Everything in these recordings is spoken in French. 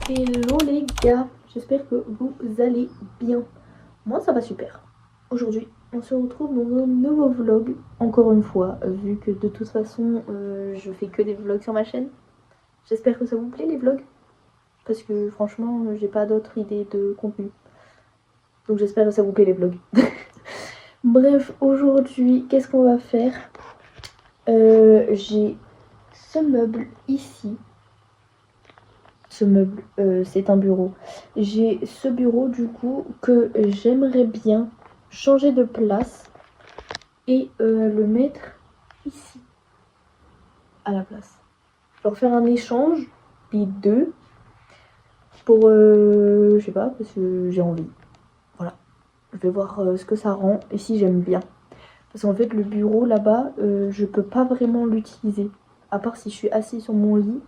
Hello les gars, j'espère que vous allez bien. Moi ça va super. Aujourd'hui on se retrouve dans un nouveau vlog, encore une fois, vu que de toute façon je fais que des vlogs sur ma chaîne. J'espère que ça vous plaît les vlogs, parce que franchement j'ai pas d'autres idées de contenu. Donc j'espère que ça vous plaît les vlogs. Bref, aujourd'hui qu'est-ce qu'on va faire? J'ai ce meuble ici. Ce meuble, c'est un bureau. J'ai ce bureau du coup que j'aimerais bien changer de place et le mettre ici à la place. Genre faire un échange des deux pour je sais pas, parce que j'ai envie. Voilà. Je vais voir ce que ça rend et si j'aime bien. Parce qu'en fait le bureau là-bas, je peux pas vraiment l'utiliser. À part si je suis assise sur mon lit.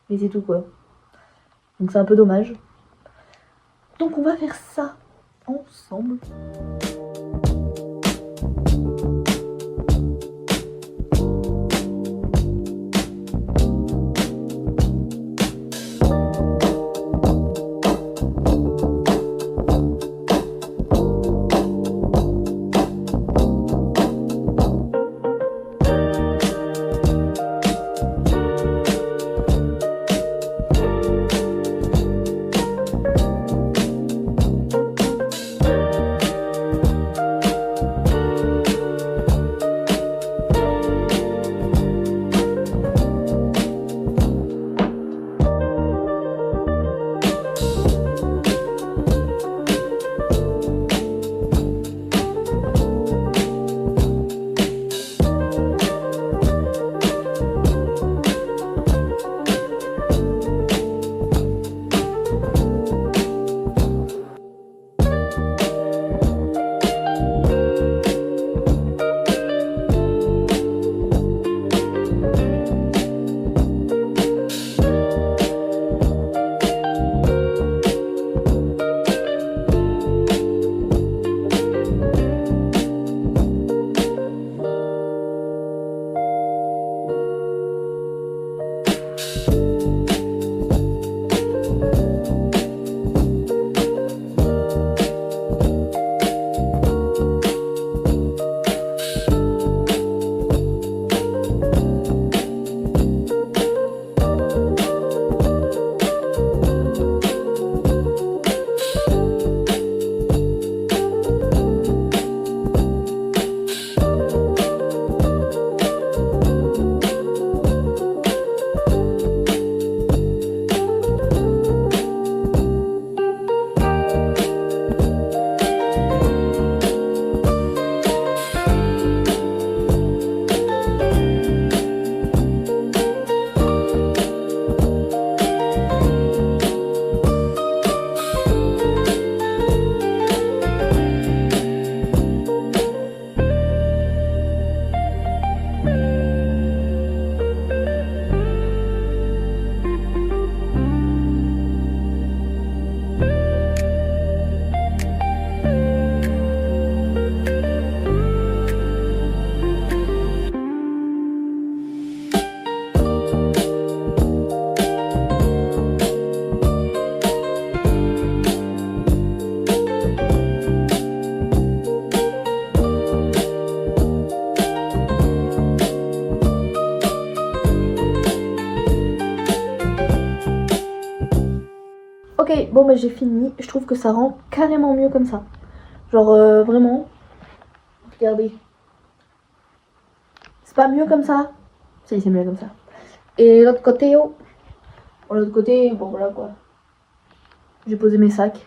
Mais c'est tout quoi. Donc c'est un peu dommage. Donc on va faire ça ensemble. Ok, bon bah j'ai fini. Je trouve que ça rend carrément mieux comme ça. Genre vraiment. Regardez. C'est pas mieux comme ça? Si, c'est mieux comme ça. Et l'autre côté, oh. Bon, l'autre côté, bon voilà quoi. J'ai posé mes sacs.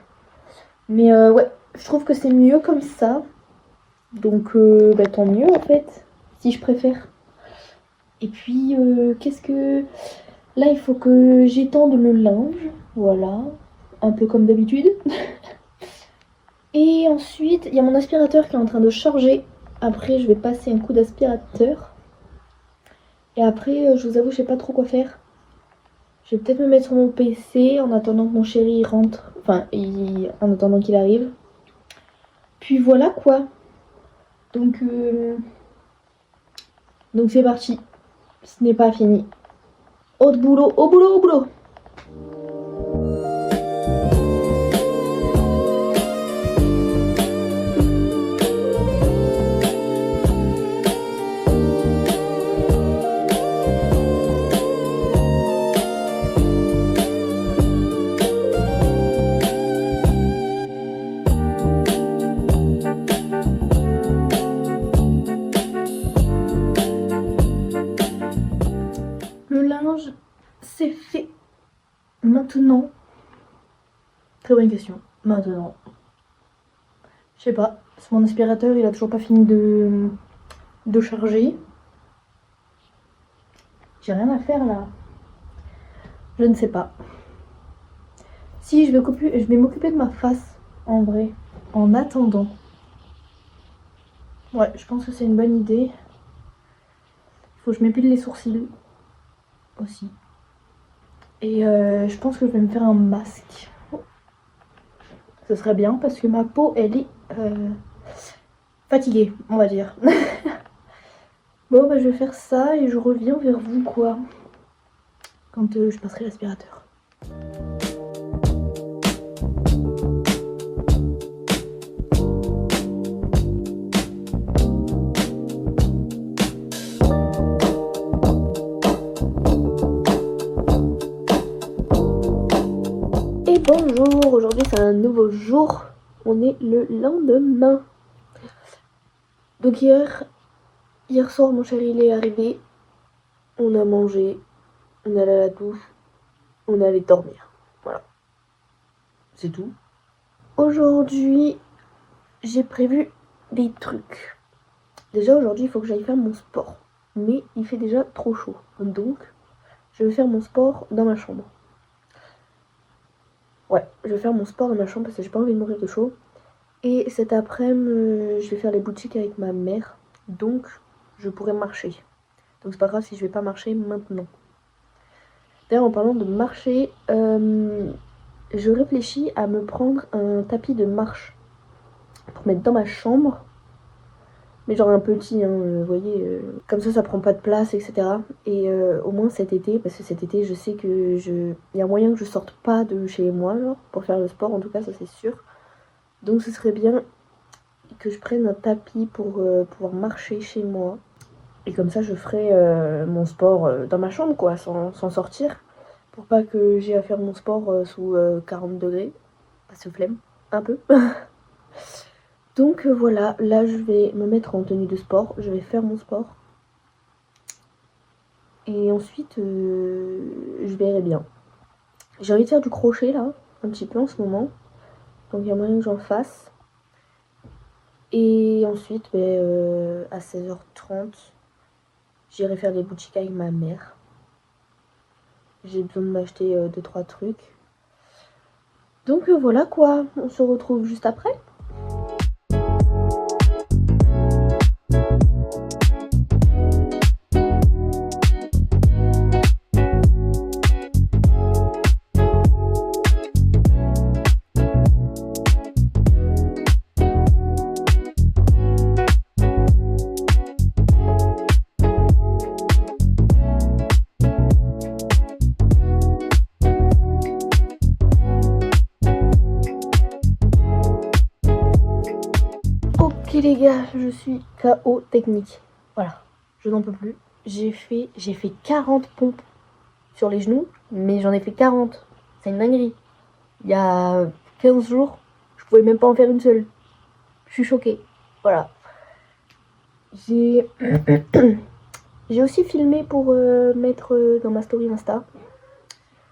Mais ouais, je trouve que c'est mieux comme ça. Donc bah tant mieux en fait. Si je préfère. Et puis qu'est-ce que... Là il faut que j'étende le linge. Voilà. Un peu comme d'habitude. Et ensuite, il y a mon aspirateur qui est en train de charger. Après, je vais passer un coup d'aspirateur. Et après, je vous avoue, je sais pas trop quoi faire. Je vais peut-être me mettre sur mon PC en attendant que mon chéri rentre. Enfin, en attendant qu'il arrive. Puis voilà quoi. Donc c'est parti. Ce n'est pas fini. Au boulot, au boulot, au boulot. Très bonne question. Maintenant, je sais pas. Mon aspirateur, il a toujours pas fini de charger. J'ai rien à faire là. Je ne sais pas. Si, je vais m'occuper de ma face, en vrai, en attendant. Ouais, je pense que c'est une bonne idée. Il faut que je m'épile les sourcils aussi. Et je pense que je vais me faire un masque. Ce serait bien parce que ma peau, elle est fatiguée, on va dire. Bon, bah je vais faire ça et je reviens vers vous, quoi. Quand je passerai l'aspirateur. Et bonjour, aujourd'hui c'est un nouveau jour. On est le lendemain. Donc hier soir, mon chéri il est arrivé. On a mangé, on est allé à la douche, on est allé dormir. Voilà. C'est tout. Aujourd'hui, j'ai prévu des trucs. Déjà aujourd'hui, il faut que j'aille faire mon sport. Mais il fait déjà trop chaud. Donc, je vais faire mon sport dans ma chambre. Ouais, je vais faire mon sport dans ma chambre parce que j'ai pas envie de mourir de chaud. Et cet après-midi, je vais faire les boutiques avec ma mère. Donc, je pourrai marcher. Donc, c'est pas grave si je vais pas marcher maintenant. D'ailleurs, en parlant de marcher, je réfléchis à me prendre un tapis de marche pour mettre dans ma chambre. Mais genre un petit, hein, vous voyez, comme ça prend pas de place, etc. Et au moins cet été, parce que cet été, je sais que il y a moyen que je sorte pas de chez moi, genre, pour faire le sport, en tout cas, ça c'est sûr. Donc ce serait bien que je prenne un tapis pour pouvoir marcher chez moi. Et comme ça, je ferai mon sport dans ma chambre, quoi, sans sortir. Pour pas que j'ai à faire mon sport sous 40 degrés. Pas se flemme, un peu. Donc voilà, là je vais me mettre en tenue de sport, je vais faire mon sport. Et ensuite, je verrai bien. J'ai envie de faire du crochet là, un petit peu en ce moment. Donc il y a moyen que j'en fasse. Et ensuite, à 16h30, j'irai faire des boutiques avec ma mère. J'ai besoin de m'acheter 2-3 trucs. Donc voilà quoi, on se retrouve juste après. Ok les gars, je suis KO technique. Voilà, je n'en peux plus. J'ai fait 40 pompes sur les genoux, mais j'en ai fait 40. C'est une dinguerie. Il y a 15 jours, je pouvais même pas en faire une seule. Je suis choquée. Voilà. J'ai aussi filmé pour mettre dans ma story Insta.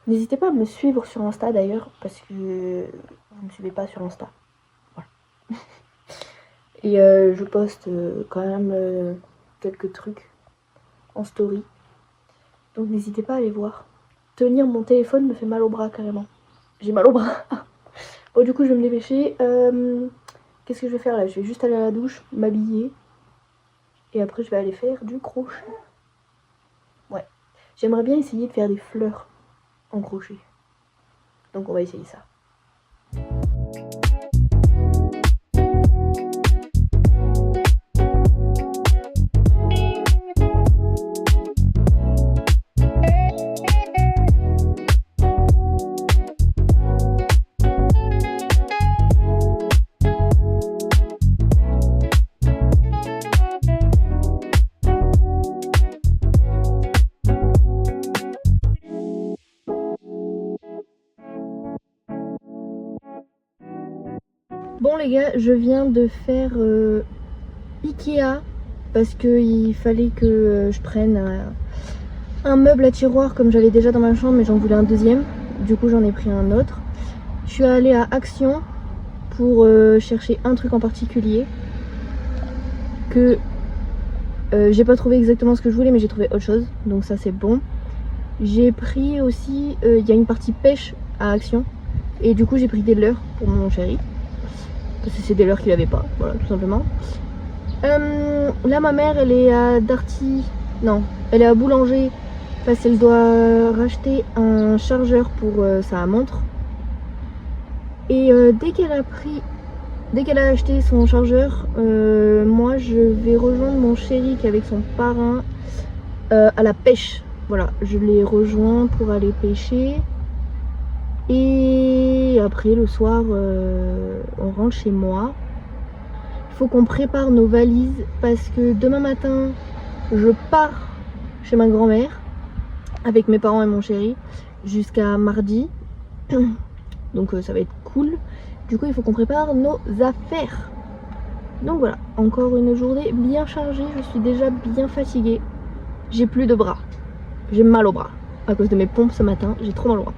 N'hésitez pas à me suivre sur Insta d'ailleurs, parce que vous ne me suivez pas sur Insta. Voilà. Et je poste quand même quelques trucs en story. Donc n'hésitez pas à aller voir. Tenir mon téléphone me fait mal au bras carrément. J'ai mal au bras. Bon du coup je vais me dépêcher. Qu'est-ce que je vais faire là? Je vais juste aller à la douche, m'habiller. Et après je vais aller faire du crochet. Ouais. J'aimerais bien essayer de faire des fleurs en crochet. Donc on va essayer ça. Bon les gars, je viens de faire Ikea parce qu'il fallait que je prenne un meuble à tiroir comme j'avais déjà dans ma chambre mais j'en voulais un deuxième. Du coup j'en ai pris un autre. Je suis allée à Action pour chercher un truc en particulier que j'ai pas trouvé exactement ce que je voulais, mais j'ai trouvé autre chose, donc ça c'est bon. J'ai pris aussi, il y a une partie pêche à Action, et du coup j'ai pris des leurres pour mon chéri, parce que c'est des leurres qu'il avait pas, voilà, tout simplement. Là ma mère elle est à Darty, non, elle est à Boulanger, parce qu'elle doit racheter un chargeur pour sa montre. Et dès qu'elle a acheté son chargeur, moi je vais rejoindre mon chéri qui est avec son parrain à la pêche. Voilà, je les rejoins pour aller pêcher. Et après le soir, on rentre chez moi. Il faut qu'on prépare nos valises parce que demain matin, je pars chez ma grand-mère avec mes parents et mon chéri jusqu'à mardi. Donc ça va être cool. Du coup il faut qu'on prépare nos affaires. Donc voilà, encore une journée bien chargée. Je suis déjà bien fatiguée. J'ai plus de bras. J'ai mal au bras. À cause de mes pompes ce matin, j'ai trop mal au bras.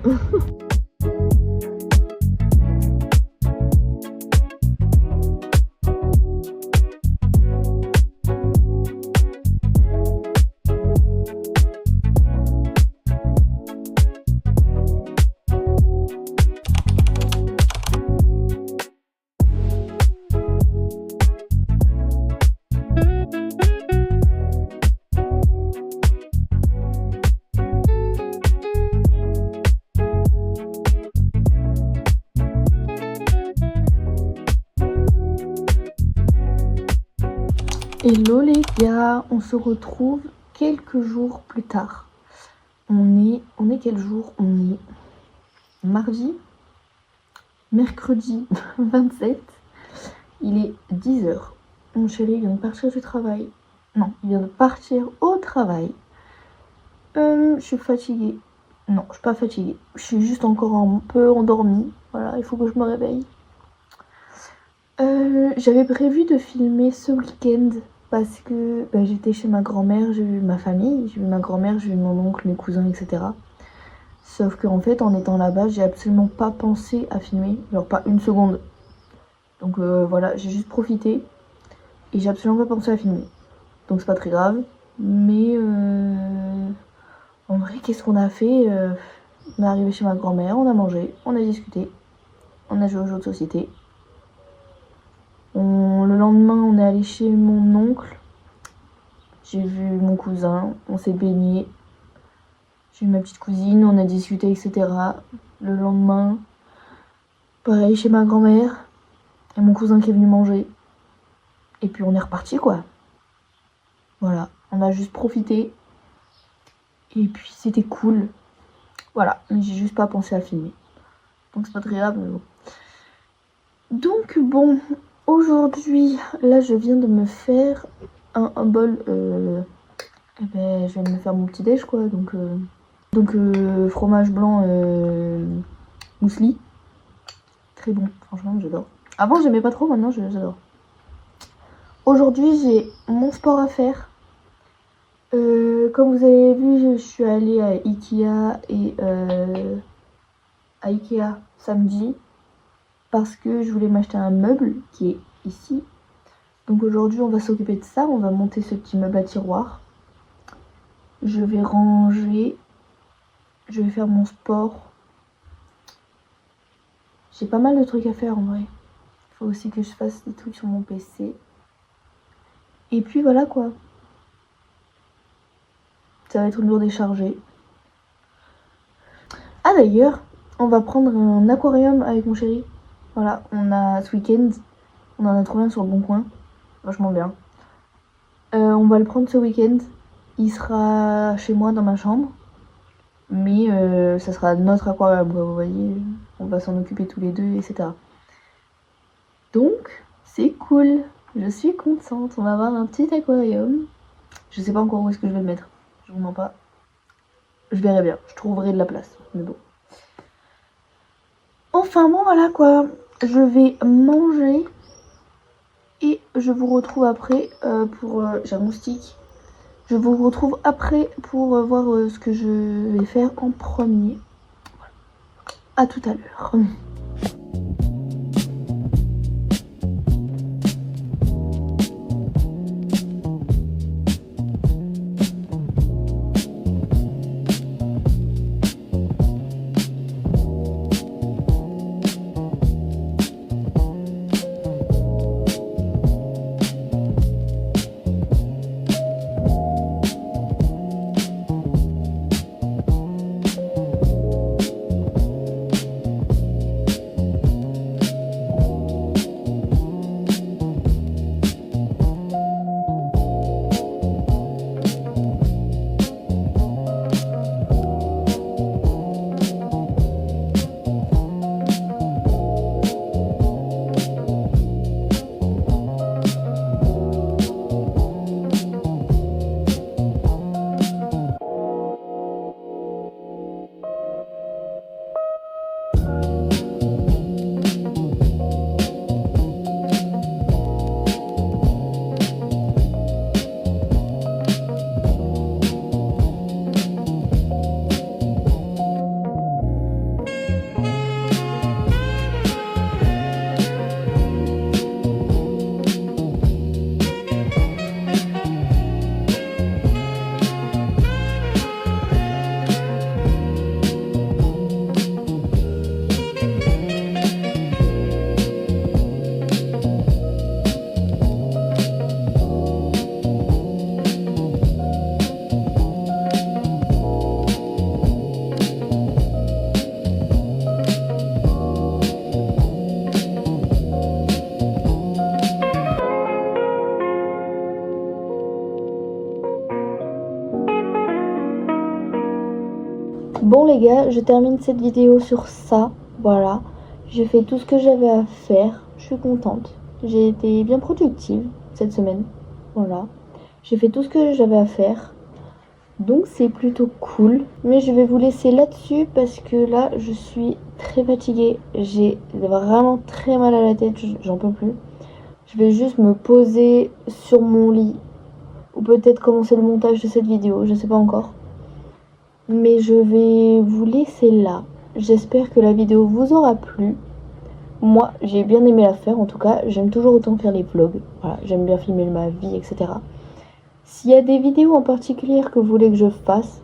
Hello les gars, on se retrouve quelques jours plus tard. On est quel jour? On est mardi, mercredi 27. Il est 10h. Mon chéri vient de partir du travail. Non, il vient de partir au travail. Je suis fatiguée. Non, je suis pas fatiguée. Je suis juste encore un peu endormie. Voilà, il faut que je me réveille. J'avais prévu de filmer ce week-end parce que j'étais chez ma grand-mère, j'ai vu ma famille, j'ai vu ma grand-mère, j'ai vu mon oncle, mes cousins, etc. Sauf qu'en fait, en étant là-bas, j'ai absolument pas pensé à filmer, genre pas une seconde. Donc voilà, j'ai juste profité et j'ai absolument pas pensé à filmer. Donc c'est pas très grave, mais en vrai, qu'est-ce qu'on a fait? On est arrivé chez ma grand-mère, on a mangé, on a discuté, on a joué aux jeux de société. Le lendemain, on est allé chez mon oncle. J'ai vu mon cousin, on s'est baigné. J'ai vu ma petite cousine, on a discuté, etc. Le lendemain, pareil chez ma grand-mère. Et mon cousin qui est venu manger. Et puis on est reparti quoi. Voilà, on a juste profité. Et puis c'était cool. Voilà, mais j'ai juste pas pensé à filmer. Donc c'est pas très grave, mais bon. Donc bon, aujourd'hui, là je viens de me faire un bol. Je viens de me faire mon petit déj quoi. Donc fromage blanc muesli. Très bon, franchement j'adore. Avant j'aimais pas trop, maintenant j'adore. Aujourd'hui j'ai mon sport à faire. Comme vous avez vu, je suis allée à Ikea et à Ikea samedi parce que je voulais m'acheter un meuble qui est ici. Donc aujourd'hui on va s'occuper de ça, on va monter ce petit meuble à tiroir. Je vais ranger, je vais faire mon sport. J'ai pas mal de trucs à faire en vrai. Il faut aussi que je fasse des trucs sur mon PC. Et puis voilà quoi. Ça va être une journée chargée. Ah d'ailleurs, on va prendre un aquarium avec mon chéri. Voilà, on a ce week-end, on en a trouvé un sur le bon coin. Vachement bien. On va le prendre ce week-end. Il sera chez moi dans ma chambre. Mais ça sera notre aquarium, vous voyez. On va s'en occuper tous les deux, etc. Donc, c'est cool. Je suis contente. On va avoir un petit aquarium. Je sais pas encore où est-ce que je vais le mettre. Je vous mens pas. Je verrai bien. Je trouverai de la place. Mais bon. Enfin bon, voilà quoi. Je vais manger. Et je vous retrouve après pour... j'ai un moustique. Je vous retrouve après pour voir ce que je vais faire en premier. Voilà. À tout à l'heure. Bon les gars, je termine cette vidéo sur ça, voilà. J'ai fait tout ce que j'avais à faire, je suis contente. J'ai été bien productive cette semaine, voilà. J'ai fait tout ce que j'avais à faire, donc c'est plutôt cool. Mais je vais vous laisser là-dessus parce que là, je suis très fatiguée. J'ai vraiment très mal à la tête, j'en peux plus. Je vais juste me poser sur mon lit ou peut-être commencer le montage de cette vidéo, je sais pas encore. Mais je vais vous laisser là. J'espère que la vidéo vous aura plu. Moi, j'ai bien aimé la faire en tout cas. J'aime toujours autant faire les vlogs. Voilà, j'aime bien filmer ma vie, etc. S'il y a des vidéos en particulier que vous voulez que je fasse,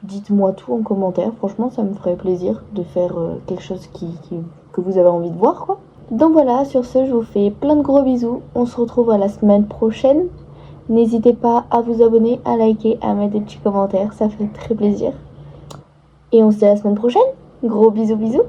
dites-moi tout en commentaire. Franchement, ça me ferait plaisir de faire quelque chose que vous avez envie de voir, quoi. Donc voilà, sur ce, je vous fais plein de gros bisous. On se retrouve à la semaine prochaine. N'hésitez pas à vous abonner, à liker, à mettre des petits commentaires, ça fait très plaisir. Et on se dit à la semaine prochaine. Gros bisous bisous.